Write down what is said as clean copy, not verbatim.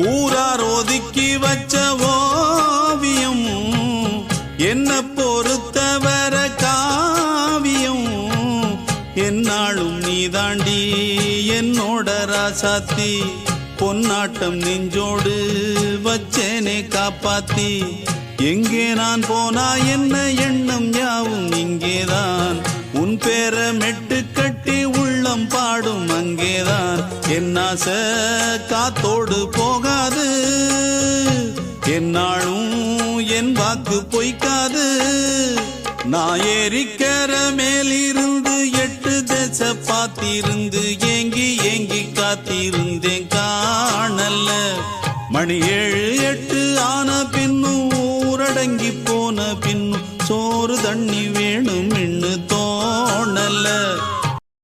ஊரார் ஒதுக்கி வச்ச ஓவியம் என்ன பொறுத்தவர காவியம் என்னாலும் நீதாண்டி என்னோட ராசாத்தி பொன்னாட்டம் நெஞ்சோடு வச்சேனே காப்பாத்தி எங்கே நான் போனா என்ன எண்ணம் யாவும் இங்கேதான் உன் பேர மெட்டு கட்டி உள்ளம் பாடும் அங்கேதான் என் ஆசை காத்தோடு போகாது என்னாலும் என் வாக்கு பொய்க்காது நான் ஏறிக்கர மேலிருந்து 8 தேச பாத்திருந்து ஏங்கி ஏங்கி காத்திருந்தேன் காணல்ல மணி 7 8 ஆன பின்னும் ஊரடங்கி போன பின்னும் சோறு தண்ணி